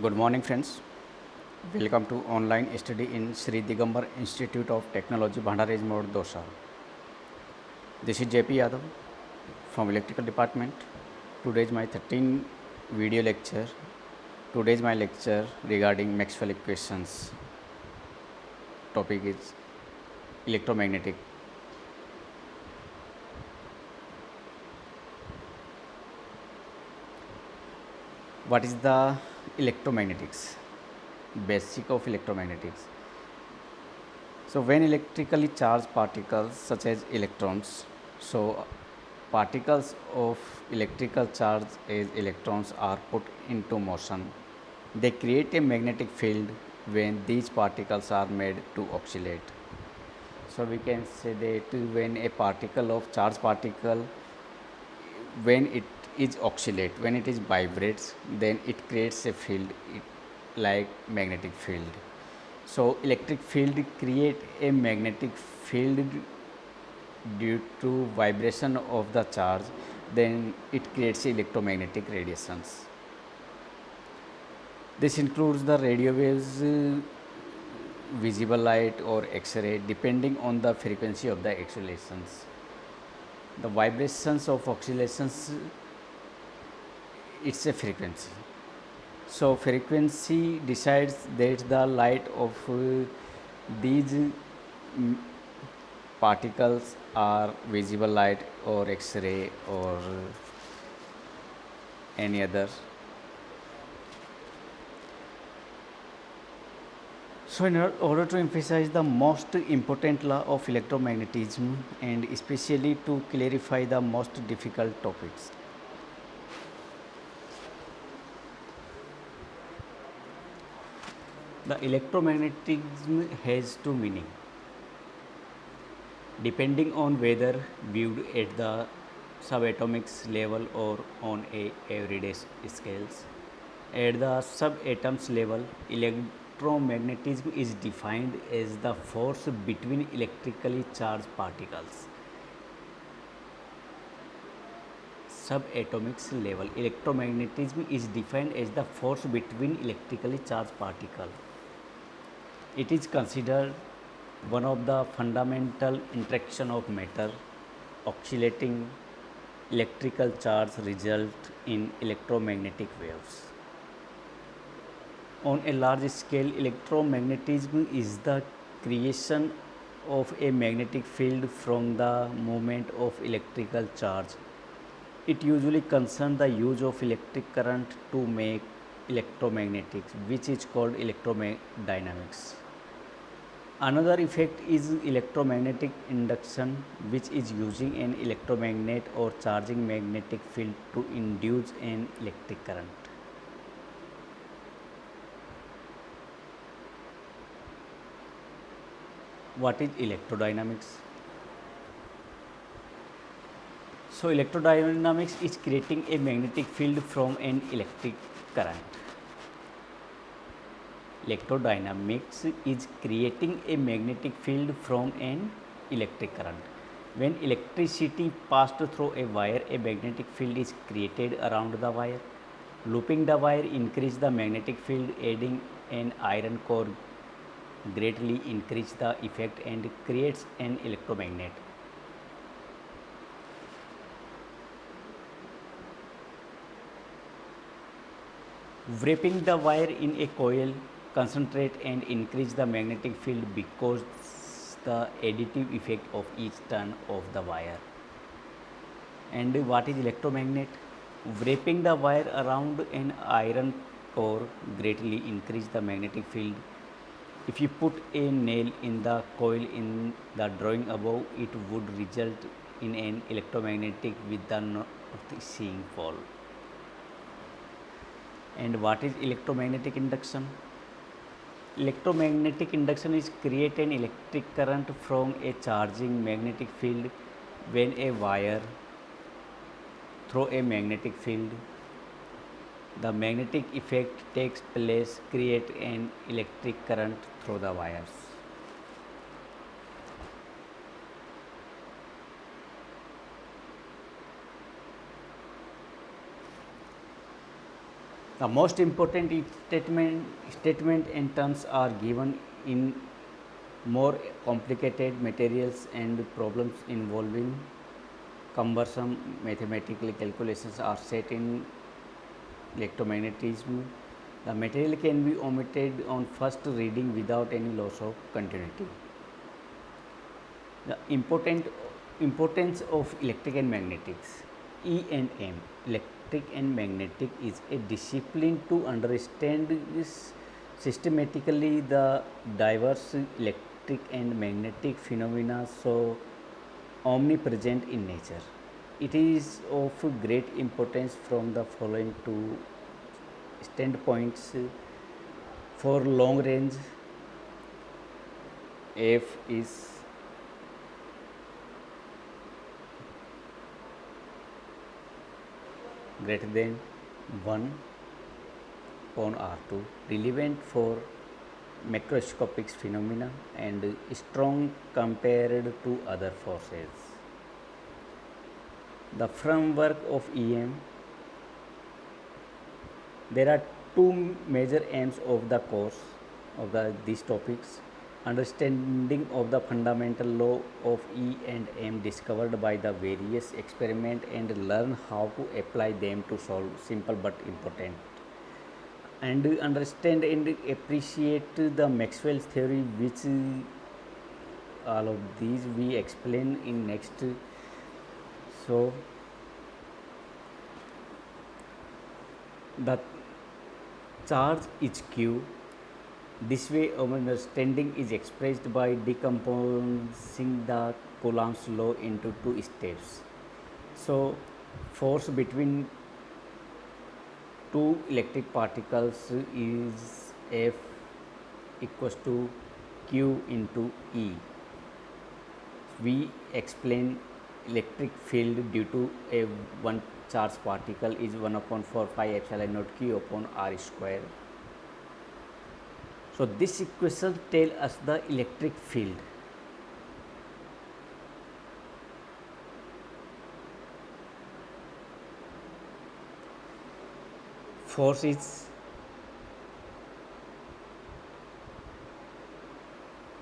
Good morning, friends. Welcome to online study in Sri Digambar Institute of Technology, Bhandaraj Mode, Dosa. This is JP Yadav from Electrical Department. Today is my 13th video lecture. Today is my lecture regarding Maxwell equations. Topic is electromagnetic. What is the electromagnetics? Basic of electromagnetics. So when electrically charged particles such as electrons, so particles of electrical charge as electrons are put into motion, they create a magnetic field when these particles are made to oscillate. So we can say that when a particle of charged particle, when it is oscillate, when it is vibrates, then it creates a field like magnetic field. So electric field create a magnetic field due to vibration of the charge, then it creates electromagnetic radiations. This includes the radio waves, visible light or X-ray depending on the frequency of the oscillations. The vibrations of oscillations, it's a frequency. So frequency decides that the light of these particles are visible light or X-ray or any other. So in order to emphasize the most important law of electromagnetism and especially to clarify the most difficult topics, the electromagnetism has two meanings depending on whether viewed at the subatomic level or on a everyday scales. At the subatoms level, electromagnetism is defined as the force between electrically charged particles. Subatomic level, electromagnetism is defined as the force between electrically charged particles. It is considered one of the fundamental interaction of matter. Oscillating electrical charge result in electromagnetic waves. On a large scale, electromagnetism is the creation of a magnetic field from the movement of electrical charge. It usually concerns the use of electric current to make electromagnetics, which is called electrodynamics. Another effect is electromagnetic induction, which is using an electromagnet or charging magnetic field to induce an electric current. What is electrodynamics? So electrodynamics is creating a magnetic field from an electric current. Electrodynamics is creating a magnetic field from an electric current. When electricity passed through a wire, a magnetic field is created around the wire. Looping the wire increases the magnetic field. Adding an iron core greatly increases the effect and creates an electromagnet. Wrapping the wire in a coil concentrate and increase the magnetic field because the additive effect of each turn of the wire. And what is electromagnet? Wrapping the wire around an iron core greatly increase the magnetic field. If you put a nail in the coil in the drawing above, it would result in an electromagnetic with the north seeing pole. And what is electromagnetic induction? Electromagnetic induction is create an electric current from a charging magnetic field when a wire through a magnetic field. The magnetic effect takes place, create an electric current through the wires. The most important statement and terms are given in more complicated materials and problems involving cumbersome mathematical calculations are set in electromagnetism. The material can be omitted on first reading without any loss of continuity. The importance of electric and magnetics. E and M, electric and magnetic, is a discipline to understand systematically the diverse electric and magnetic phenomena so omnipresent in nature. It is of great importance from the following two standpoints. For long range, F is greater than 1 upon R2, relevant for macroscopic phenomena and strong compared to other forces. The framework of EM. There are two major aims of the course of these topics: understanding of the fundamental law of E and M discovered by the various experiment and learn how to apply them to solve simple but important, and understand and appreciate the Maxwell's theory, which all of these we explain in next. So the charge is Q. This way our understanding is expressed by decomposing the Coulomb's law into two steps. So force between two electric particles is F equals to Q into E. We explain electric field due to a one charge particle is 1 upon 4 pi epsilon naught Q upon R square. So this equation tell us the electric field. Force is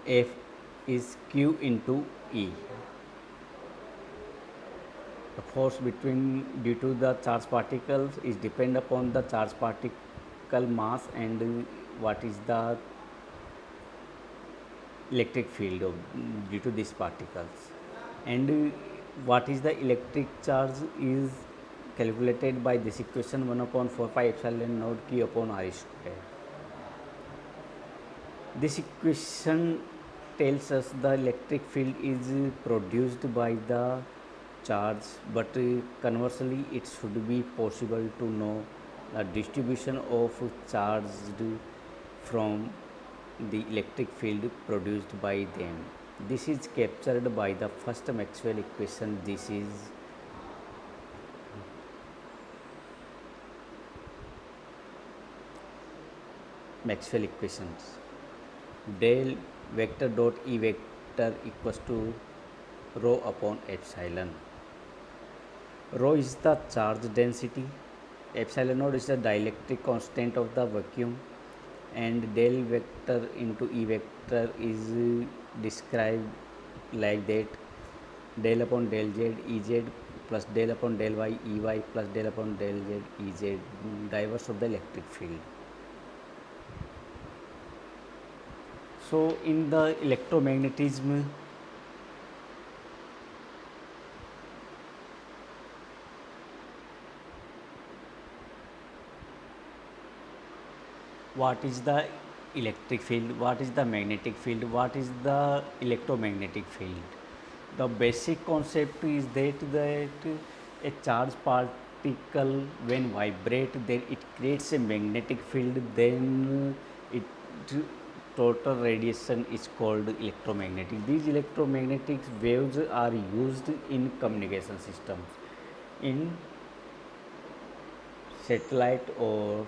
F is Q into E. The force between due to the charge particles is depend upon the charge particle mass and what is the electric field of, due to these particles, and what is the electric charge is calculated by this equation 1 upon 4 pi epsilon naught Q upon R square. This equation tells us the electric field is produced by the charge, but conversely it should be possible to know the distribution of charged from the electric field produced by them. This is captured by the first Maxwell equation. This is Maxwell equations. Del vector dot E vector equals to rho upon epsilon. Rho is the charge density, epsilon naught is the dielectric constant of the vacuum, and del vector into E vector is described like that: del upon del z Ez plus del upon del y Ey plus del upon del z Ez, diverse of the electric field. So in the electromagnetism, what is the electric field, what is the magnetic field, what is the electromagnetic field? The basic concept is that a charged particle when vibrate, then it creates a magnetic field, then it total radiation is called electromagnetic. These electromagnetic waves are used in communication systems, in satellite or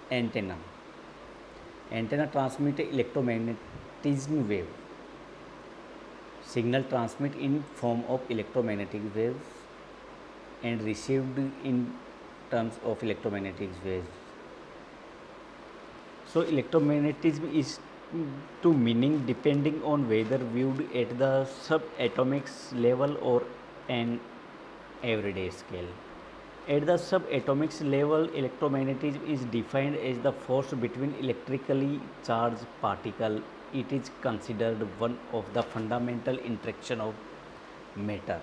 antenna. Antenna transmit electromagnetism wave. Signal transmit in form of electromagnetic waves and received in terms of electromagnetic waves. So electromagnetism is to meaning depending on whether viewed at the subatomic level or an everyday scale. At the subatomic level, electromagnetism is defined as the force between electrically charged particles. It is considered one of the fundamental interaction of matter.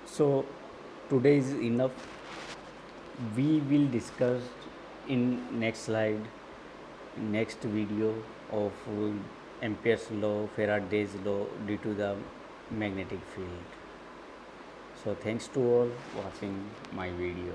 So today is enough. We will discuss in next slide, next video of Ampere's law, Faraday's law due to the magnetic field. So thanks to all watching my video.